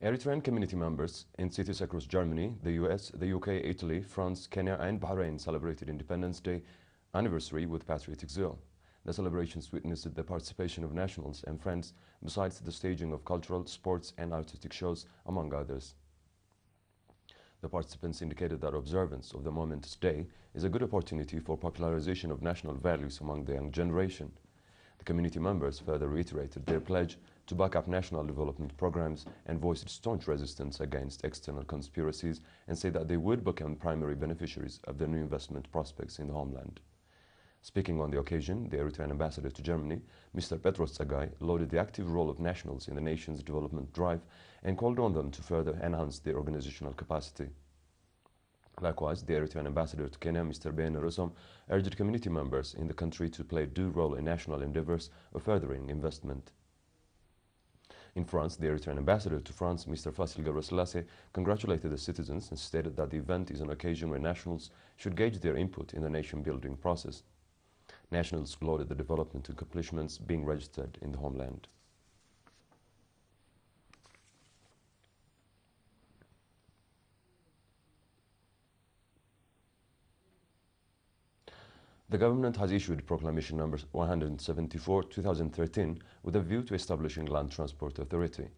Eritrean community members in cities across Germany, the US, the UK, Italy, France, Kenya and Bahrain celebrated Independence Day anniversary with patriotic zeal. The celebrations witnessed the participation of nationals and friends, besides the staging of cultural, sports and artistic shows, among others. The participants indicated that observance of the momentous day is a good opportunity for popularization of national values among the young generation. The community members further reiterated their pledge to back up national development programs and voiced staunch resistance against external conspiracies and said that they would become primary beneficiaries of the new investment prospects in the homeland. Speaking on the occasion, the Eritrean ambassador to Germany, Mr. Petros Tsagai, lauded the active role of nationals in the nation's development drive and called on them to further enhance their organizational capacity. Likewise, the Eritrean ambassador to Kenya, Mr. Ben Rosom, urged community members in the country to play a due role in national endeavors of furthering investment. In France, the Eritrean ambassador to France, Mr. Fasil Gebrselassie, congratulated the citizens and stated that the event is an occasion where nationals should gauge their input in the nation-building process. Nationals lauded the development accomplishments being registered in the homeland. The government has issued Proclamation number 174/2013 with a view to establishing Land Transport Authority.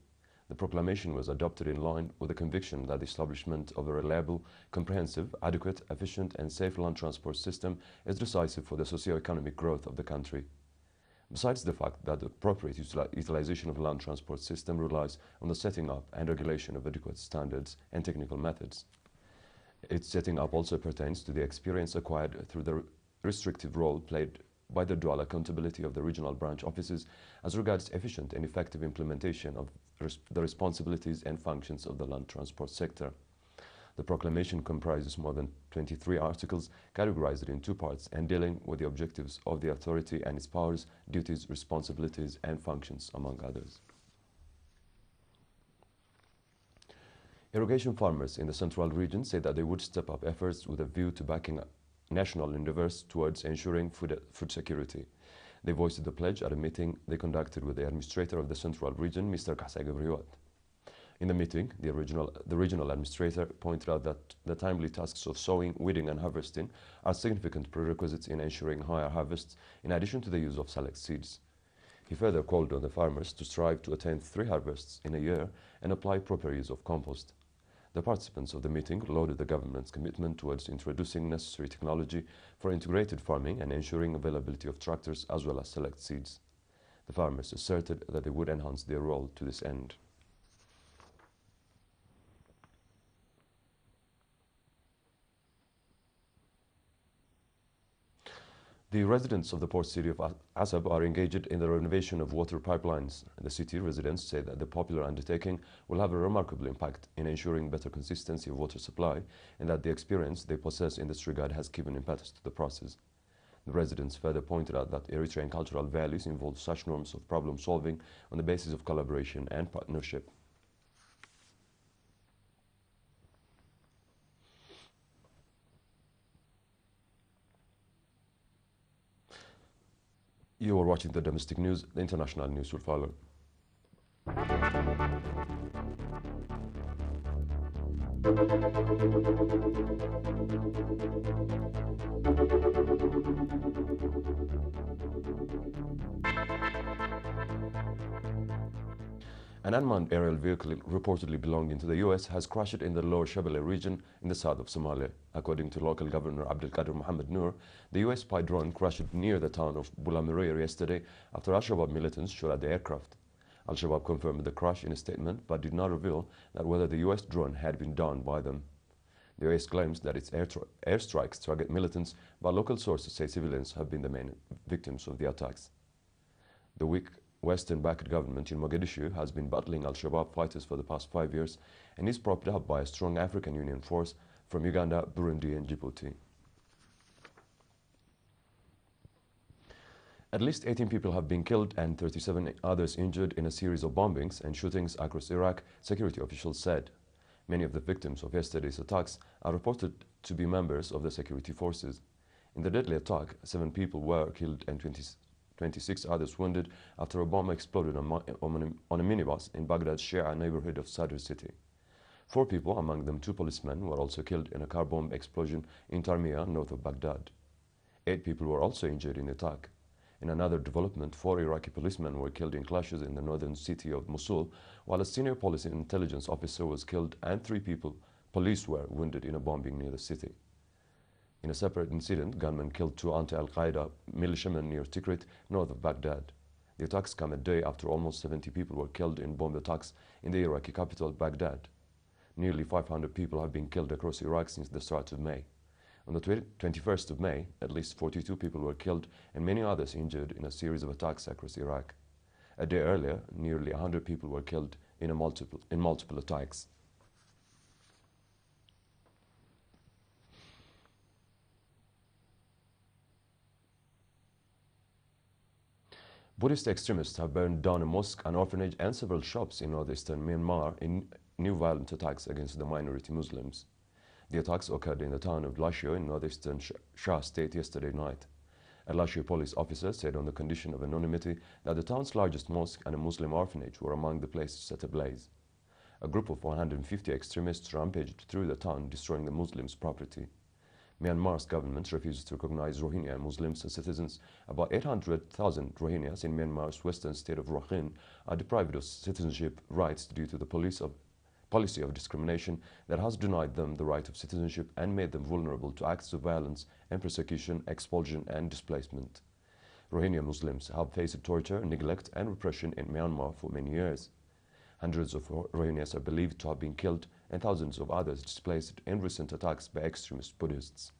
The proclamation was adopted in line with the conviction that the establishment of a reliable, comprehensive, adequate, efficient and safe land transport system is decisive for the socio-economic growth of the country. Besides the fact that the appropriate utilization of the land transport system relies on the setting up and regulation of adequate standards and technical methods. Its setting up also pertains to the experience acquired through the restrictive role played by the dual accountability of the regional branch offices as regards efficient and effective implementation of the responsibilities and functions of the land transport sector. The proclamation comprises more than 23 articles categorized in two parts and dealing with the objectives of the authority and its powers, duties, responsibilities and functions, among others. Irrigation farmers in the central region say that they would step up efforts with a view to backing up national endeavors towards ensuring food security. They voiced the pledge at a meeting they conducted with the administrator of the central region, Mr. Kasai Gabriel. In the meeting, the regional administrator pointed out that the timely tasks of sowing, weeding and harvesting are significant prerequisites in ensuring higher harvests in addition to the use of select seeds. He further called on the farmers to strive to attain 3 harvests in a year and apply proper use of compost. The participants of the meeting lauded the government's commitment towards introducing necessary technology for integrated farming and ensuring availability of tractors as well as select seeds. The farmers asserted that they would enhance their role to this end. The residents of the port city of Asab are engaged in the renovation of water pipelines. The city residents say that the popular undertaking will have a remarkable impact in ensuring better consistency of water supply and that the experience they possess in this regard has given impetus to the process. The residents further pointed out that Eritrean cultural values involve such norms of problem solving on the basis of collaboration and partnership. You are watching the domestic news. The international news will follow. An unmanned aerial vehicle reportedly belonging to the US has crashed in the Lower Shabelle region in the south of Somalia. According to local governor Abdelkader Mohammed Noor, the US spy drone crashed near the town of Bulamareer yesterday after Al-Shabaab militants shot at the aircraft. Al-Shabaab confirmed the crash in a statement but did not reveal that whether the US drone had been downed by them. The US claims that its airstrikes target militants, but local sources say civilians have been the main victims of the attacks. The weak Western-backed government in Mogadishu has been battling Al-Shabaab fighters for the past 5 years and is propped up by a strong African Union force from Uganda, Burundi and Djibouti. At least 18 people have been killed and 37 others injured in a series of bombings and shootings across Iraq, security officials said. Many of the victims of yesterday's attacks are reported to be members of the security forces. In the deadly attack, 7 people were killed and 26 others wounded after a bomb exploded on a minibus in Baghdad's Shia neighborhood of Sadr city. 4 people, among them 2 policemen, were also killed in a car bomb explosion in Tarmiya, north of Baghdad. 8 people were also injured in the attack. In another development, 4 Iraqi policemen were killed in clashes in the northern city of Mosul, while a senior police intelligence officer was killed and 3 police were wounded in a bombing near the city. In a separate incident, gunmen killed 2 anti-Al-Qaeda militiamen near Tikrit, north of Baghdad. The attacks come a day after almost 70 people were killed in bomb attacks in the Iraqi capital, Baghdad. Nearly 500 people have been killed across Iraq since the start of May. On the 21st of May, at least 42 people were killed and many others injured in a series of attacks across Iraq. A day earlier, nearly 100 people were killed in multiple attacks. Buddhist extremists have burned down a mosque, an orphanage and several shops in northeastern Myanmar in new violent attacks against the minority Muslims. The attacks occurred in the town of Lashio in northeastern Shah State yesterday night. A Lashio police officer said on the condition of anonymity that the town's largest mosque and a Muslim orphanage were among the places set ablaze. A group of 150 extremists rampaged through the town, destroying the Muslims' property. Myanmar's government refuses to recognize Rohingya Muslims as citizens. About 800,000 Rohingyas in Myanmar's western state of Rakhine are deprived of citizenship rights due to the policy of discrimination that has denied them the right of citizenship and made them vulnerable to acts of violence and persecution, expulsion and displacement. Rohingya Muslims have faced torture, neglect and repression in Myanmar for many years. Hundreds of Rohingyas are believed to have been killed and thousands of others displaced in recent attacks by extremist Buddhists.